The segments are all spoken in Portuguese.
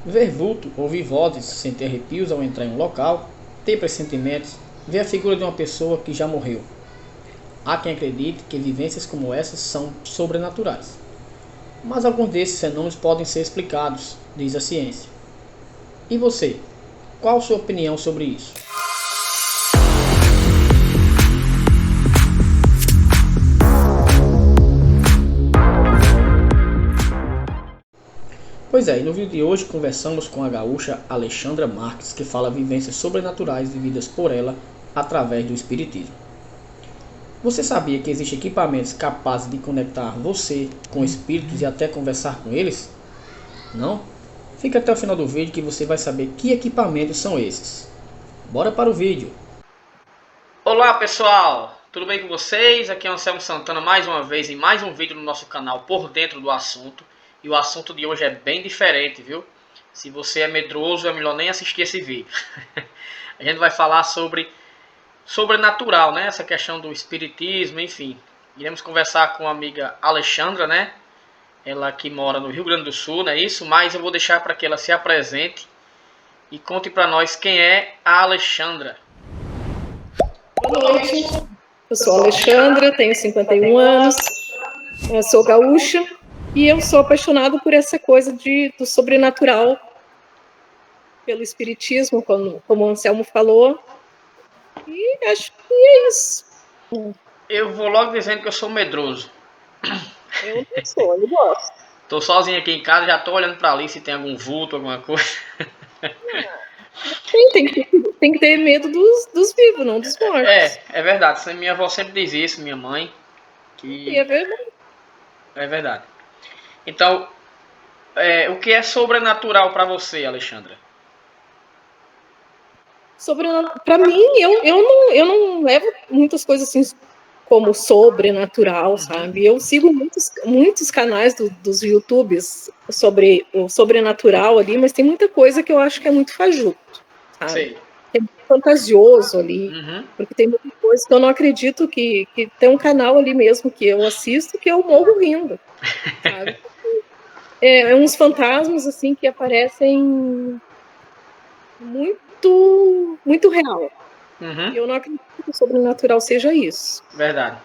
Ver vulto, ouvir vozes, sentir arrepios ao entrar em um local, ter pressentimentos, ver a figura de uma pessoa que já morreu. Há quem acredite que vivências como essas são sobrenaturais. Mas alguns desses fenômenos podem ser explicados, diz a ciência. E você? Qual a sua opinião sobre isso? Pois é, e no vídeo de hoje conversamos com a gaúcha Alexandra Marques, que fala vivências sobrenaturais vividas por ela através do espiritismo. Você sabia que existem equipamentos capazes de conectar você com espíritos e até conversar com eles? Não? Fica até o final do vídeo que você vai saber que equipamentos são esses. Bora para o vídeo! Olá pessoal, tudo bem com vocês? Aqui é o Anselmo Santana mais uma vez em mais um vídeo no nosso canal Por Dentro do Assunto. E o assunto de hoje é bem diferente, viu? Se você é medroso, é melhor nem assistir esse vídeo. A gente vai falar sobre sobrenatural, né? Essa questão do espiritismo, enfim. Iremos conversar com a amiga Alexandra, né? Ela que mora no Rio Grande do Sul, não é isso? Mas eu vou deixar para que ela se apresente e conte para nós quem é a Alexandra. Boa noite, eu sou a Alexandra, tenho 51 anos, eu sou gaúcha e eu sou apaixonada por essa coisa do sobrenatural, pelo espiritismo, como o Anselmo falou, e acho que é isso. Eu vou logo dizendo que eu sou medroso. Eu não sou, eu gosto. Tô sozinho aqui em casa, já tô olhando para ali se tem algum vulto, alguma coisa. Tem que ter medo dos vivos, não dos mortos. É verdade. Minha avó sempre diz isso, minha mãe, E que é verdade. é verdade. Então, o que é sobrenatural para você, Alexandra? Para mim, eu não levo muitas coisas assim como sobrenatural, sabe? Eu sigo muitos canais dos YouTubes sobre o sobrenatural ali, mas tem muita coisa que eu acho que é muito fajuto, sabe? Sei. É muito fantasioso ali, Uhum. porque tem muita coisa que eu não acredito que tem um canal ali mesmo que eu assisto que eu morro rindo, sabe? É uns fantasmas assim que aparecem muito real. E Uhum. eu não acredito que o sobrenatural seja isso. Verdade.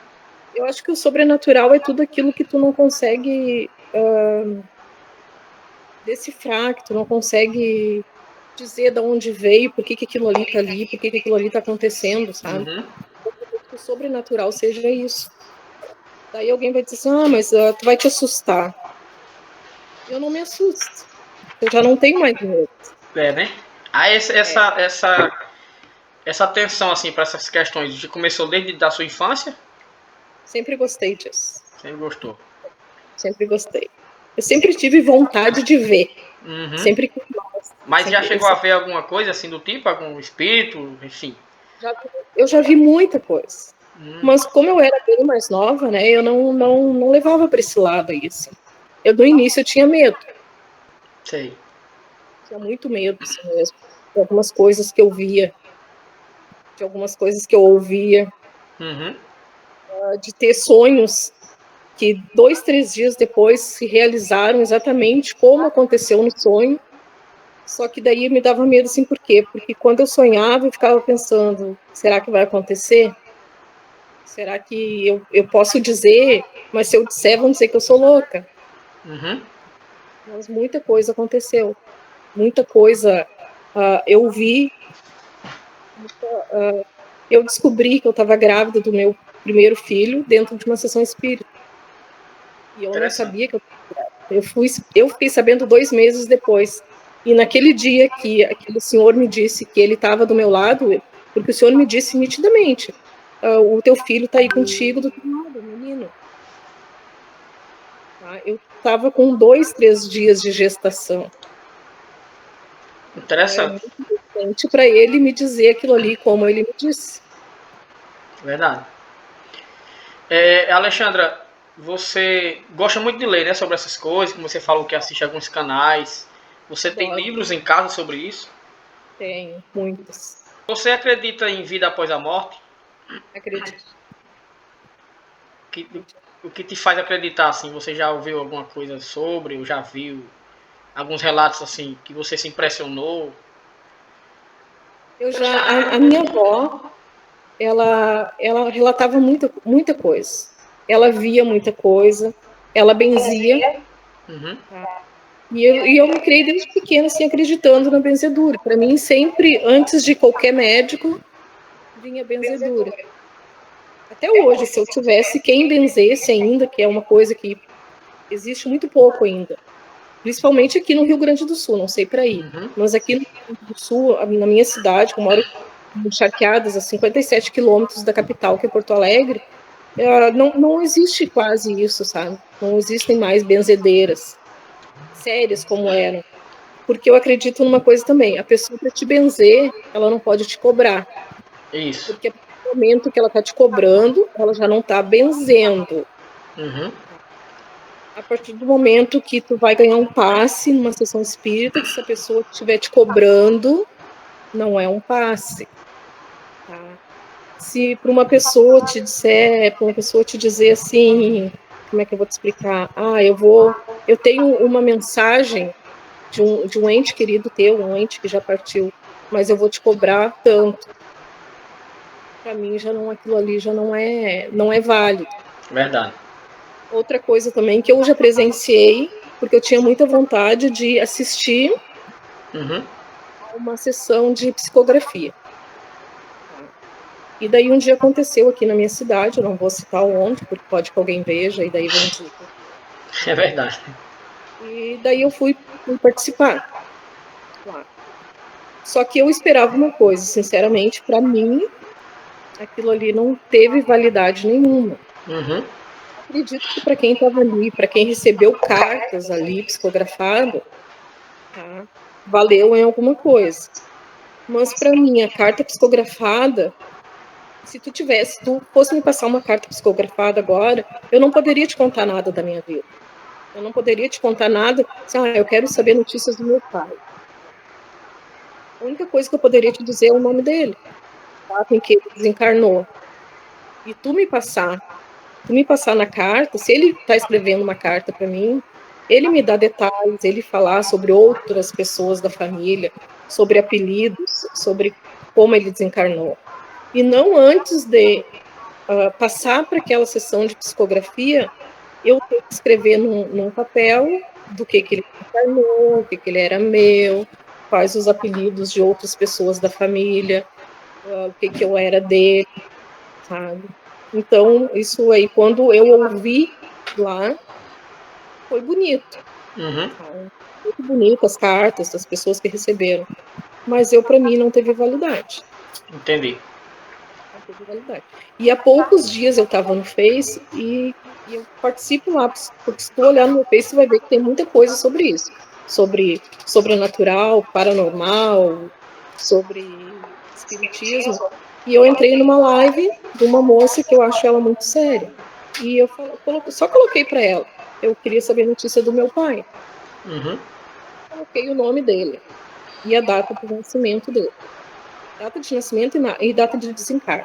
Eu acho que o sobrenatural é tudo aquilo que tu não consegue decifrar, que tu não consegue dizer de onde veio, por que aquilo ali tá ali, por que aquilo ali tá acontecendo, sabe? Uhum. Eu acredito que o sobrenatural seja isso. Daí alguém vai dizer assim, mas tu vai te assustar. Eu não me assusto. Eu já não tenho mais medo. É, né? Aí É, essa atenção assim para essas questões já começou desde da sua infância? sempre gostei disso. Sempre gostou. Sempre gostei. Eu sempre tive vontade de ver. Uhum. Sempre quis mais. Mas já chegou a ver alguma coisa assim do tipo, algum espírito, enfim? Já, eu já vi muita coisa. Hum. Mas como eu era bem mais nova, né, eu não levava para esse lado aí, assim. Eu, no início, eu tinha medo. Sei. Tinha muito medo, assim mesmo. De algumas coisas que eu via, de algumas coisas que eu ouvia, Uhum. de ter sonhos que 2, 3 dias depois se realizaram exatamente como aconteceu no sonho. Só que daí me dava medo, assim, por quê? Porque quando eu sonhava, eu ficava pensando, será que vai acontecer? Será que eu posso dizer, mas se eu disser, vão dizer que eu sou louca? Uhum. Mas muita coisa aconteceu, muita coisa eu vi, eu descobri que eu estava grávida do meu primeiro filho dentro de uma sessão espírita. E eu não Interessante. sabia que eu fiquei sabendo 2 meses depois. E naquele dia que aquele senhor me disse que ele estava do meu lado, porque o senhor me disse nitidamente, o teu filho está aí contigo do teu lado, menino. Tá? Eu estava com 2, 3 dias de gestação. Então era Interessante. muito importante para ele me dizer aquilo ali como ele me disse. Verdade. Alexandra, você gosta muito de ler, né, sobre essas coisas, como você falou que assiste alguns canais. Você tem Adoro, livros em casa sobre isso? tenho muitas. Você acredita em vida após a morte? Acredito, Que- acredito. o que te faz acreditar assim? Você já ouviu alguma coisa sobre, ou já viu? alguns relatos assim que você se impressionou? A minha avó, ela relatava muita coisa. Ela via muita coisa, ela benzia, Uhum. tá? E eu me criei desde pequena, assim, acreditando na benzedura. Para mim, sempre, antes de qualquer médico, vinha a benzedura. Até hoje, se eu tivesse quem benzesse ainda, que é uma coisa que existe muito pouco ainda, principalmente aqui no Rio Grande do Sul, não sei para aí, Uhum. mas aqui no Rio Grande do Sul, na minha cidade, que eu moro em Charqueadas, a 57 quilômetros da capital, que é Porto Alegre, não existe quase isso, sabe? Não existem mais benzedeiras sérias como eram. Porque eu acredito numa coisa também, a pessoa para te benzer, ela não pode te cobrar, Isso. porque a partir do momento que ela está te cobrando, ela já não está benzendo. Uhum. A partir do momento que tu vai ganhar um passe numa sessão espírita, que se a pessoa estiver te cobrando, não é um passe, tá? Se para uma pessoa te disser, para uma pessoa te dizer assim, como é que eu vou te explicar? Eu tenho uma mensagem de um ente querido teu, um ente que já partiu, mas eu vou te cobrar tanto. Para mim já não, aquilo ali já não é válido. Verdade. Outra coisa também que eu já presenciei, porque eu tinha muita vontade de assistir Uhum. a uma sessão de psicografia. Tá? E daí um dia aconteceu aqui na minha cidade, eu não vou citar onde, porque pode que alguém veja e daí vão dizer. É verdade. E daí eu fui participar lá. Só que eu esperava uma coisa, sinceramente, para mim, aquilo ali não teve validade nenhuma. Uhum. Acredito que para quem estava ali, para quem recebeu cartas ali psicografadas, tá, valeu em alguma coisa. Mas para mim, a carta psicografada, se tu fosse me passar uma carta psicografada agora, eu não poderia te contar nada da minha vida. Eu não poderia te contar nada, assim, eu quero saber notícias do meu pai. A única coisa que eu poderia te dizer é o nome dele, tá? Em que ele desencarnou. E tu me passar na carta, se ele está escrevendo uma carta para mim, ele me dá detalhes, ele falar sobre outras pessoas da família, sobre apelidos, sobre como ele desencarnou. E não antes de passar para aquela sessão de psicografia, eu ter que escrever num papel do que ele desencarnou, o que ele era meu, quais os apelidos de outras pessoas da família, o que eu era dele, sabe? Então, isso aí, quando eu ouvi lá, foi bonito, Uhum. sabe? Muito bonito as cartas das pessoas que receberam. Mas para mim, não teve validade. Entendi. Não teve validade. E há poucos dias eu estava no Face e eu participo lá, porque se tu olhar no meu Face, você vai ver que tem muita coisa sobre isso. Sobre sobrenatural, paranormal, sobre espiritismo. E eu entrei numa live de uma moça que eu acho ela muito séria. E só coloquei para ela. Eu queria saber notícia do meu pai. Uhum. Coloquei o nome dele e a data de nascimento dele. Data de nascimento e data de desencarne.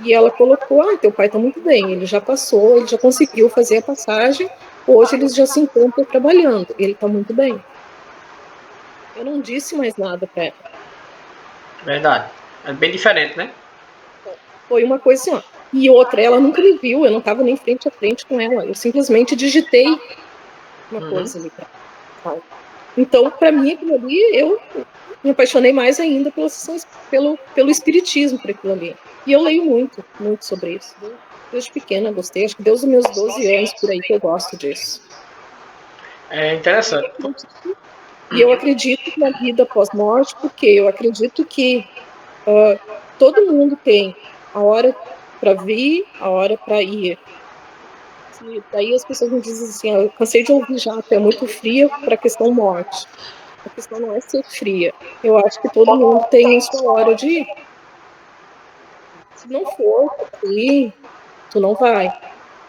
E ela colocou: teu pai está muito bem, ele já passou, ele já conseguiu fazer a passagem, hoje eles já se encontram trabalhando, ele está muito bem. Eu não disse mais nada para ela. Verdade. É bem diferente, né? Foi uma coisa assim, ó. E outra, ela nunca me viu, eu não estava nem frente a frente com ela, eu simplesmente digitei uma Uhum. coisa ali para ela. Então, para mim, aquilo ali, eu me apaixonei mais ainda pelo espiritismo, por aquilo ali. E eu leio muito, muito sobre isso. Desde pequena gostei, acho que desde os meus 12 anos por aí que eu gosto disso. É E eu interessante. acredito, e eu acredito na vida pós-morte, porque eu acredito que todo mundo tem a hora para vir, a hora para ir. E daí as pessoas me dizem assim: eu cansei de ouvir já, tu é muito fria para a questão morte. A questão não é ser fria. Eu acho que todo mundo tem a sua hora de ir. Se não for para ir, tu não vai.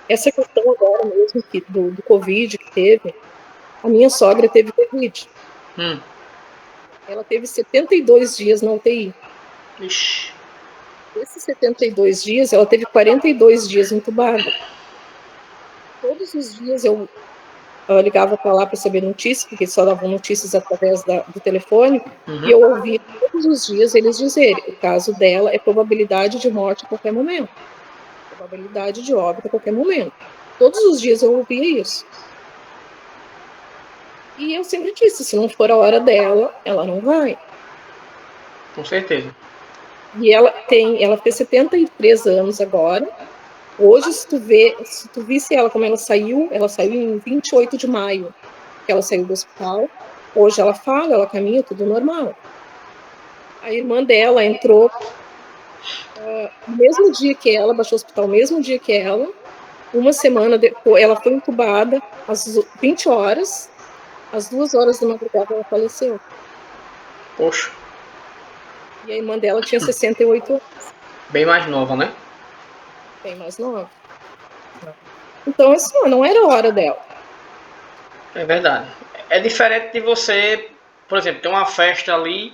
Essa questão agora mesmo do Covid que teve, a minha sogra teve Covid. Hum. Ela teve 72 dias na UTI. Ixi. Desses 72 dias, ela teve 42 dias entubada. Todos os dias eu eu ligava para lá para saber notícias, porque eles só davam notícias através do telefone, Uhum. e eu ouvia todos os dias eles dizerem: o caso dela é probabilidade de morte a qualquer momento, probabilidade de óbito a qualquer momento. Todos os dias eu ouvia isso. E eu sempre disse: se não for a hora dela, ela não vai. Com certeza. E ela fez 73 anos agora. Hoje, se tu visse ela como ela saiu em 28 de maio, que ela saiu do hospital. Hoje ela fala, ela caminha, tudo normal. A irmã dela entrou no mesmo dia que ela, baixou o hospital no mesmo dia que ela. Uma semana depois, ela foi entubada às 20 horas. Às 2 horas da madrugada ela faleceu. Poxa, E a irmã dela tinha 68 anos, bem mais nova, né? bem mais nova. Então, assim, não era a hora dela. É verdade. É diferente de você, por exemplo, tem uma festa ali,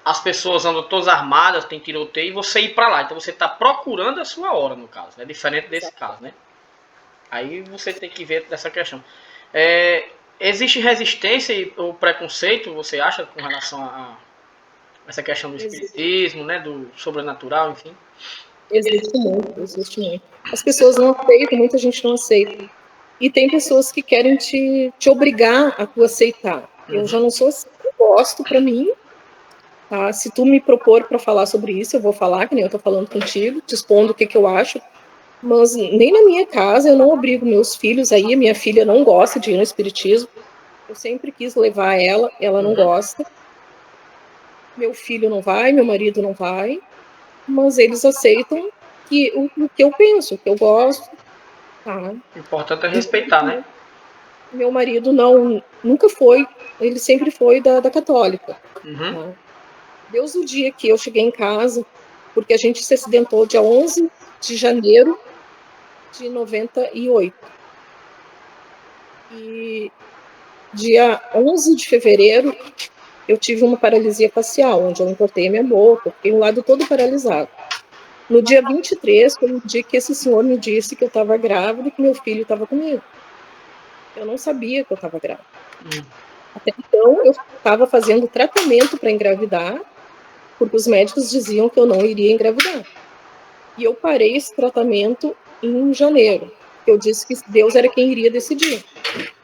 as pessoas andam todas armadas, tem tiroteio, e você ir pra lá. Então você tá procurando a sua hora, no caso. É diferente desse caso, né? Aí você tem que ver dessa questão. Existe resistência ou preconceito, você acha, com relação a essa questão do Existe, espiritismo, né? Do sobrenatural, enfim? existe muito, existe muito. As pessoas não aceitam, muita gente não aceita. E tem pessoas que querem te obrigar a tu aceitar. Eu já Uhum. não sou assim, eu gosto para mim, tá? Se tu me propor para falar sobre isso, eu vou falar, que nem eu tô falando contigo, te expondo o que que eu acho, mas nem na minha casa eu não obrigo meus filhos aí, minha filha não gosta de ir no espiritismo. Eu sempre quis levar ela, ela não Uhum. gosta. Meu filho não vai, meu marido não vai, mas eles aceitam o que eu penso, o que eu gosto, tá? O importante é respeitar, né? Meu marido nunca foi, ele sempre foi da católica. Uhum. Tá? Deus, o dia que eu cheguei em casa, porque a gente se acidentou dia 11 de janeiro de 98. E dia 11 de fevereiro eu tive uma paralisia facial, onde eu entortei a minha boca, fiquei um lado todo paralisado. No dia 23 foi o dia que esse senhor me disse que eu estava grávida e que meu filho estava comigo. Eu não sabia que eu estava grávida. Até então, eu estava fazendo tratamento para engravidar, porque os médicos diziam que eu não iria engravidar. E eu parei esse tratamento em janeiro. Eu disse que Deus era quem iria decidir.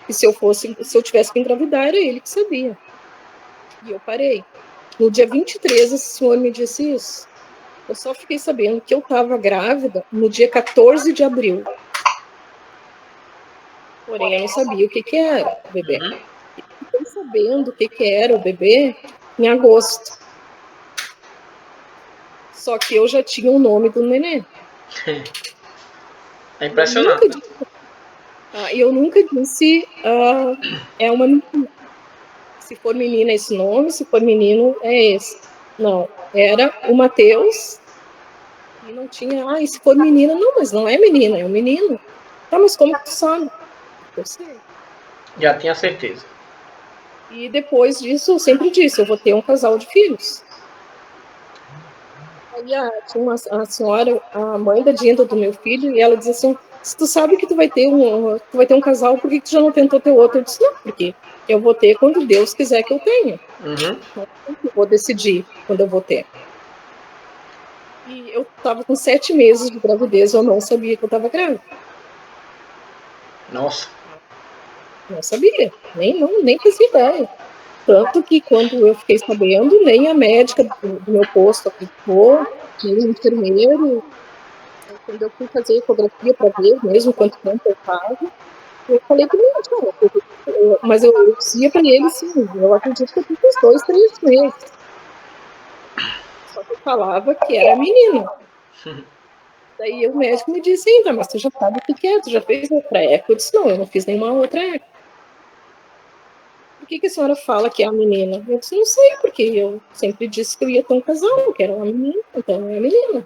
E se eu tivesse que engravidar, era ele que sabia. E eu parei. No dia 23, esse senhor me disse isso. Eu só fiquei sabendo que eu estava grávida no dia 14 de abril. Porém, eu não sabia o que que era o bebê. Uhum. Fiquei sabendo o que que era o bebê em agosto. Só que eu já tinha o nome do neném. É E impressionante, né? eu nunca disse é uma menina. Se for menina, é esse nome. Se for menino, é esse. Não. Era o Mateus. E não tinha. E se for menina? Não, mas não é menina, é um menino. Tá, mas como tu sabe? Eu sei. Já tinha certeza. E depois disso, eu sempre disse: eu vou ter um casal de filhos. Aí tinha a senhora, a mãe da Dinda do meu filho, e ela dizia assim: se tu sabe que tu vai ter um casal, por que tu já não tentou ter outro? Eu disse: não, porque eu vou ter quando Deus quiser que eu tenha. Uhum. Não, eu vou decidir quando eu vou ter. E eu estava com 7 meses de gravidez, eu não sabia que eu estava grávida. Nossa. Não sabia, nem fazia ideia. Tanto que quando eu fiquei sabendo, nem a médica do meu posto acreditou, nem o enfermeiro. Quando eu fui fazer ecografia para ver mesmo quanto tempo eu estava, eu falei que não, mas eu dizia para ele, sim, eu acredito que eu tenho uns 2, 3 meses. Só que eu falava que era menina. Daí o médico me disse ainda, mas tu já sabe o que que é, tu já fez outra eco? Eu disse, não, eu não fiz nenhuma outra eco. Por que que a senhora fala que é a menina? Eu disse, não sei, porque eu sempre disse que eu ia ter um casal, que era uma menina, então é a menina.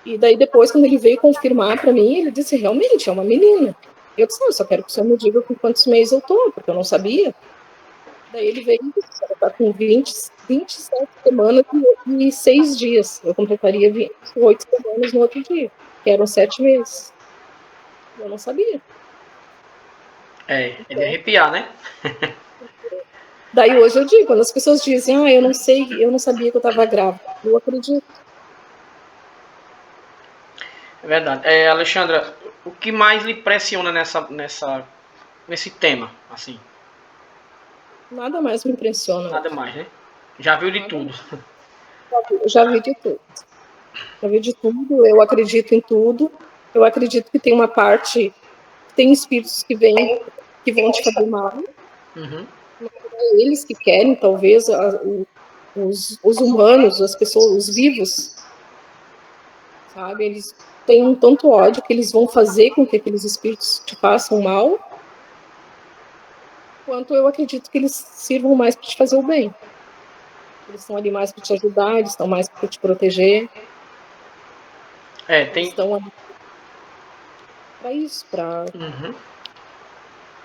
E daí depois, quando ele veio confirmar para mim, ele disse, realmente, é uma menina. Eu disse, não, eu só quero que o senhor me diga com quantos meses eu tô, porque eu não sabia. Daí ele veio e disse, ela tá com 27 semanas e 6 dias. Eu completaria 28 semanas no outro dia, que eram 7 meses. Eu não sabia. É de arrepiar, né? Daí hoje eu digo, quando as pessoas dizem, eu não sei, eu não sabia que eu estava grávida, eu acredito. É verdade. Alexandra, o que mais lhe pressiona nesse tema, assim? Nada mais me impressiona Nada hoje. mais, né? Já viu de Nada tudo. mais. Eu já vi de tudo. Já vi de tudo, eu acredito em tudo. Eu acredito que tem uma parte, tem espíritos que vêm, que vão te fazer mal, Uhum. é eles que querem, talvez, os humanos, as pessoas, os vivos, sabe? Eles têm um tanto ódio que eles vão fazer com que aqueles espíritos te façam mal, quanto eu acredito que eles sirvam mais para te fazer o bem. Eles estão ali mais para te ajudar, eles estão mais para te proteger, eles Tem, estão ali para isso, para.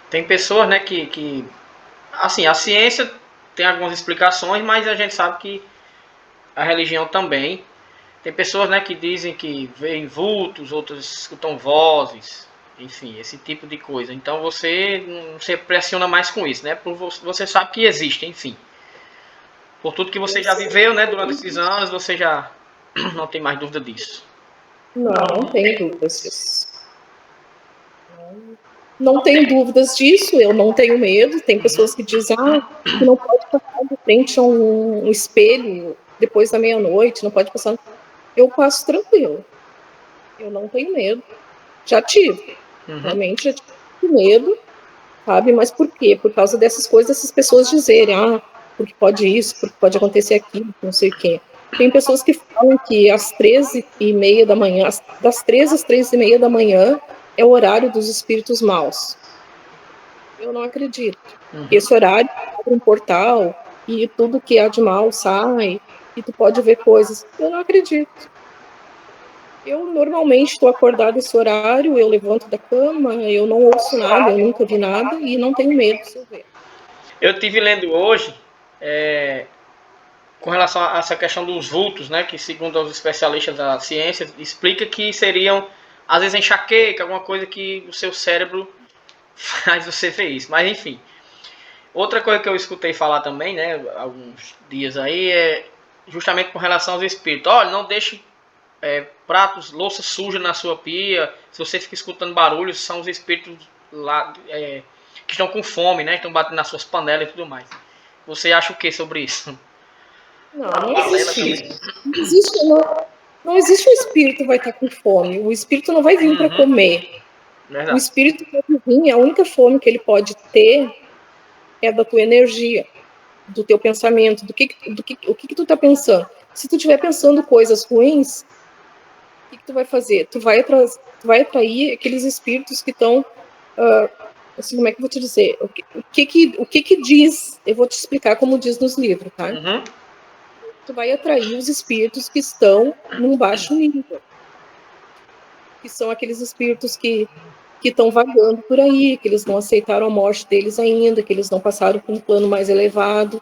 tem pessoas, né, assim, a ciência tem algumas explicações, mas a gente sabe que a religião também. Tem pessoas, né, que dizem que veem vultos, outras escutam vozes, enfim, esse tipo de coisa. Então você não se pressiona mais com isso, né? Por você sabe que existe, enfim. Por tudo que você Eu já sei. viveu, né, durante esses anos, você já não tem mais dúvida disso. Não tenho dúvidas disso. Não tenho dúvidas disso, eu não tenho medo. Tem pessoas que dizem que não pode passar de frente a um espelho depois da meia-noite, não pode passar. Eu passo tranquilo, eu não tenho medo. Já tive, realmente já tive medo, sabe? Mas por quê? Por causa dessas coisas, essas pessoas dizerem, porque pode isso, porque pode acontecer aquilo, não sei o quê. Tem pessoas que falam que às 13h30 da manhã, das 13 às 13h30 da manhã, é o horário dos espíritos maus. Eu não acredito. Esse horário abre um portal e tudo que há de mal sai e tu pode ver coisas. Eu não acredito. Eu normalmente estou acordada esse horário, eu levanto da cama, eu não ouço nada, eu nunca vi nada e não tenho medo se eu ver. Eu tive lendo hoje com relação a essa questão dos vultos, né, que segundo os especialistas da ciência explica que seriam às vezes enxaqueca, alguma coisa que o seu cérebro faz você ver isso. Mas enfim, outra coisa que eu escutei falar também, né, alguns dias aí é justamente com relação aos espíritos. Olha, não deixe pratos, louça suja na sua pia. Se você fica escutando barulhos, são os espíritos lá que estão com fome, né? Estão batendo nas suas panelas e tudo mais. Você acha o que sobre isso? Não, não existe isso. Não existe, não existe um espírito que vai estar com fome. O espírito não vai vir para comer. O Verdade. espírito pode vir, a única fome que ele pode ter é da tua energia, do teu pensamento, o que tu tá pensando. Se tu estiver pensando coisas ruins, o que tu vai fazer? Tu vai atrair aqueles espíritos que estão, assim, como é que eu vou te dizer? O que diz? Eu vou te explicar como diz nos livros, tá? Tu vai atrair os espíritos que estão num baixo nível, que são aqueles espíritos que estão vagando por aí, que eles não aceitaram a morte deles ainda, que eles não passaram para um plano mais elevado,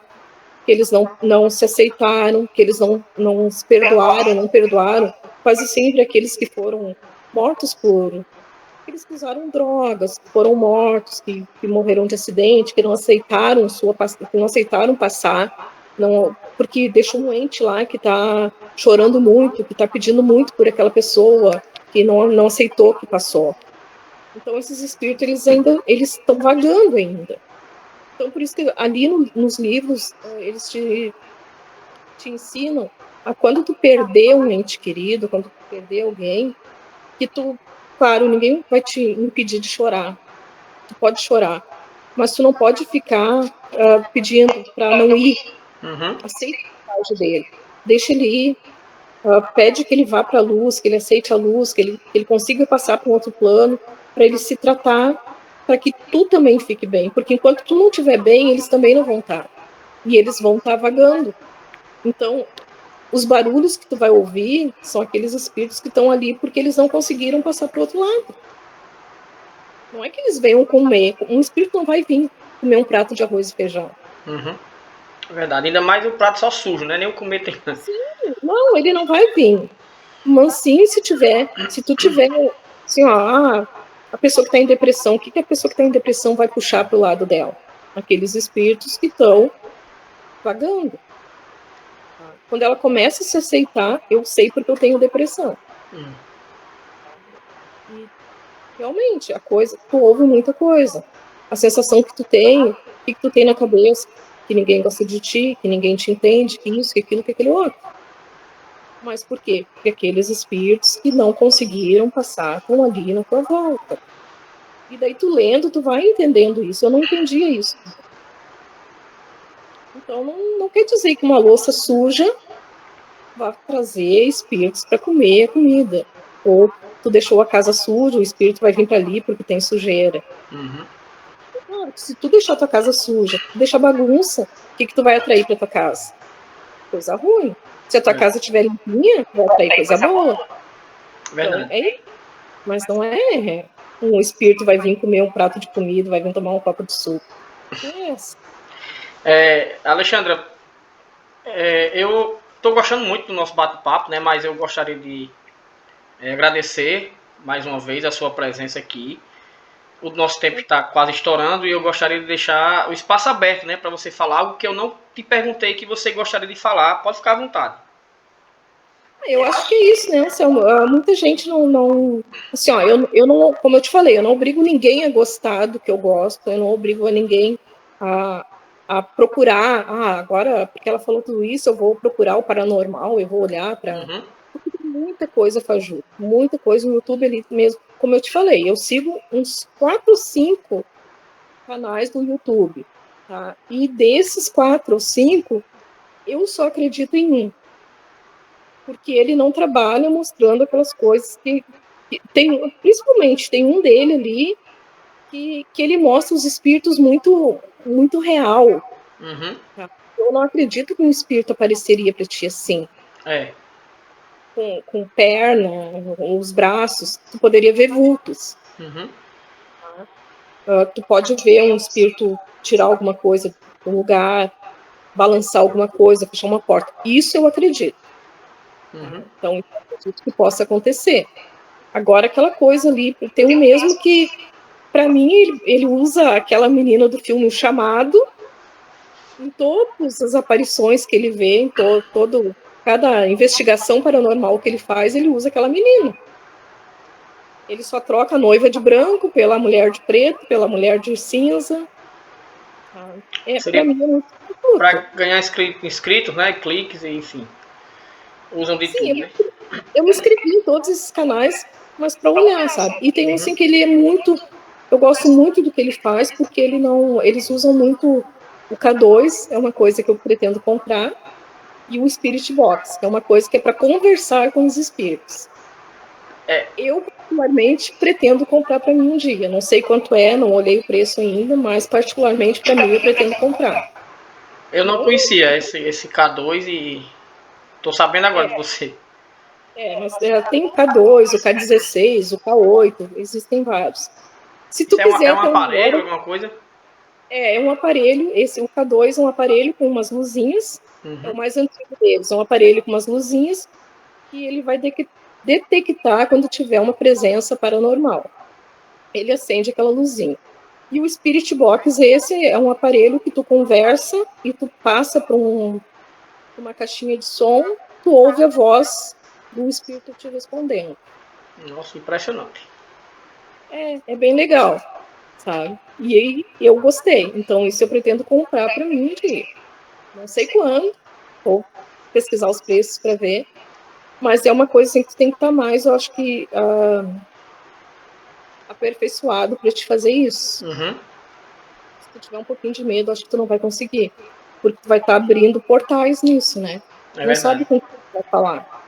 que eles não se aceitaram, que eles não se perdoaram, não perdoaram, quase sempre aqueles que foram mortos por aqueles que usaram drogas, que foram mortos, que morreram de acidente, que não aceitaram que não aceitaram passar, não, porque deixa um ente lá que está chorando muito, que está pedindo muito por aquela pessoa, que não aceitou que passou. Então esses espíritos eles estão vagando ainda. Então por isso que ali nos livros eles te ensinam a quando tu perder um ente querido, quando tu perder alguém, que tu, claro, ninguém vai te impedir de chorar. Tu pode chorar, mas tu não pode ficar pedindo para não ir. Aceita a parte dele, deixa ele ir, pede que ele vá para a luz, que ele aceite a luz, que ele consiga passar para um outro plano, para ele se tratar, para que tu também fique bem, porque enquanto tu não estiver bem, eles também não vão estar, e eles vão estar vagando. Então, os barulhos que tu vai ouvir são aqueles espíritos que estão ali porque eles não conseguiram passar para o outro lado. Não é que eles venham comer. Um espírito não vai vir comer um prato de arroz e feijão. Verdade. Ainda mais o prato só sujo, né? Nem o comer tem. Sim, não, ele não vai vir. Mansinho se tu tiver, assim, A pessoa que está em depressão, o que, que a pessoa que está em depressão vai puxar para o lado dela? Aqueles espíritos que estão vagando. Quando ela começa a se aceitar, eu sei porque eu tenho depressão. E realmente, a coisa, tu ouve muita coisa. A sensação que tu tem, o que tu tem na cabeça, que ninguém gosta de ti, que ninguém te entende, que isso, que aquilo, que aquele outro. Mas por quê? Porque aqueles espíritos que não conseguiram passar estão ali na tua volta. E daí tu lendo, tu vai entendendo isso. Eu não entendia isso. Então não quer dizer que uma louça suja vai trazer espíritos para comer a comida. Ou tu deixou a casa suja, o espírito vai vir para ali porque tem sujeira. Claro, se tu deixar a tua casa suja, tu deixar bagunça, o que tu vai atrair para tua casa? Coisa ruim. Se a tua casa estiver limpinha, vai atrair coisa boa. Verdade. Então, mas não é um espírito vai vir comer um prato de comida, vai vir tomar um copo de suco. Alexandra, eu estou gostando muito do nosso bate-papo, né? Mas eu gostaria de agradecer mais uma vez a sua presença aqui. O nosso tempo está quase estourando e eu gostaria de deixar o espaço aberto, né, para você falar algo que eu não te perguntei que você gostaria de falar. Pode ficar à vontade. Eu acho que é isso, né, Anselmo? Muita gente não assim, ó, eu não, como eu te falei, eu não obrigo ninguém a gostar do que eu gosto, eu não obrigo a ninguém a procurar, agora, porque ela falou tudo isso, eu vou procurar o paranormal, eu vou olhar para muita coisa, Faju, muita coisa no YouTube ali mesmo, como eu te falei, eu sigo uns 4 ou 5 canais no YouTube, tá? E desses 4 ou 5, eu só acredito em um, porque ele não trabalha mostrando aquelas coisas que tem, principalmente tem um dele ali que ele mostra os espíritos muito real. Tá? Eu não acredito que um espírito apareceria para ti assim. Com perna, os braços, tu poderia ver vultos. Tu pode ver um espírito tirar alguma coisa do lugar, balançar alguma coisa, fechar uma porta. Isso eu acredito. Então, eu acredito que possa acontecer. Agora, aquela coisa ali, tem um mesmo que, para mim, ele usa aquela menina do filme O Chamado em todas as aparições que ele vê, em cada investigação paranormal que ele faz, ele usa aquela menina. Ele só troca a noiva de branco pela mulher de preto, pela mulher de cinza. Para mim é muito curto. Para ganhar inscritos, né, cliques e enfim. Usam de tudo, né? Eu me inscrevi em todos esses canais, mas para olhar, sabe? E tem um assim que ele é muito... Eu gosto muito do que ele faz, porque eles usam muito o K2, é uma coisa que eu pretendo comprar, e o Spirit Box, que é uma coisa que é para conversar com os espíritos. Eu, particularmente, pretendo comprar para mim um dia. Não sei quanto é, não olhei o preço ainda, mas, particularmente, para mim, eu pretendo comprar. Eu não conhecia esse K2 e tô sabendo agora de você. Mas tem o K2, o K16, o K8, existem vários. Se tu quiser... É um aparelho, alguma coisa? É um aparelho, o K2 é um aparelho com umas luzinhas, é o mais antigo deles, é um aparelho com umas luzinhas, e ele vai detectar quando tiver uma presença paranormal. Ele acende aquela luzinha. E o Spirit Box, esse é um aparelho que tu conversa e tu passa para uma caixinha de som, tu ouve a voz do espírito te respondendo. Nossa, impressionante. É bem legal, sabe? E aí eu gostei. Então isso eu pretendo comprar para mim um dia. Não sei quando, vou pesquisar os preços para ver, mas é uma coisa assim que tu tem que estar mais, eu acho que aperfeiçoado para te fazer isso. Se tu tiver um pouquinho de medo, acho que tu não vai conseguir, porque tu vai estar abrindo portais nisso, né? Não sabe com quem tu vai falar.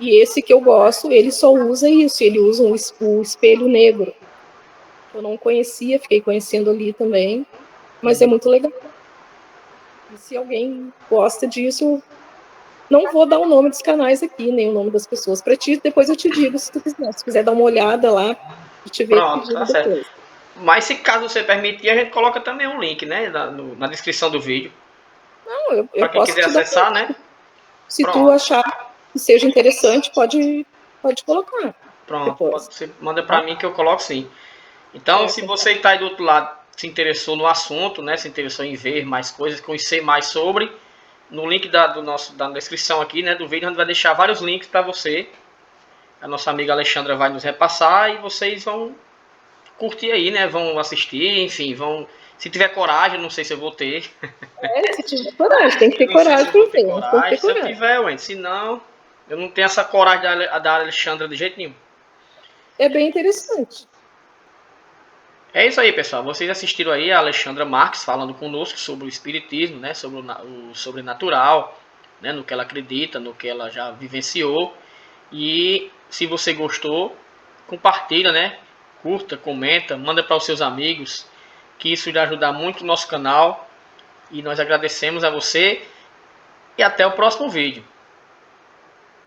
E esse que eu gosto, ele só usa isso, ele usa o espelho negro. Eu não conhecia, fiquei conhecendo ali também, mas é muito legal. E se alguém gosta disso, não vou dar o nome dos canais aqui, nem o nome das pessoas para ti, depois eu te digo se tu quiser. Se quiser dar uma olhada lá, e te ver. Pronto, tá certo. Mas se caso você permitir, a gente coloca também um link, né, na descrição do vídeo. Não, eu para quem posso quiser te acessar, dar, né? Se tu achar que seja interessante, pode colocar. Pronto, depois. você manda para mim que eu coloco sim. Então, Certo, se então. você que está aí do outro lado se interessou no assunto, né, se interessou em ver mais coisas, conhecer mais sobre, no link da descrição aqui, né, do vídeo, a gente vai deixar vários links para você. A nossa amiga Alexandra vai nos repassar e vocês vão curtir aí, né, vão assistir, enfim, vão... Se tiver coragem, não sei se eu vou ter. Se tiver coragem, tem que ter Eu não sei se coragem eu vou para ter ver, tem que ter coragem. Se eu coragem. tiver, ué, se não, eu não tenho essa coragem da Alexandra de jeito nenhum. É bem interessante. É isso aí, pessoal. Vocês assistiram aí a Alexandra Marques falando conosco sobre o espiritismo, né, sobre o sobrenatural, né, no que ela acredita, no que ela já vivenciou. E se você gostou, compartilha, né? Curta, comenta, manda para os seus amigos, que isso irá ajudar muito o nosso canal. E nós agradecemos a você e até o próximo vídeo.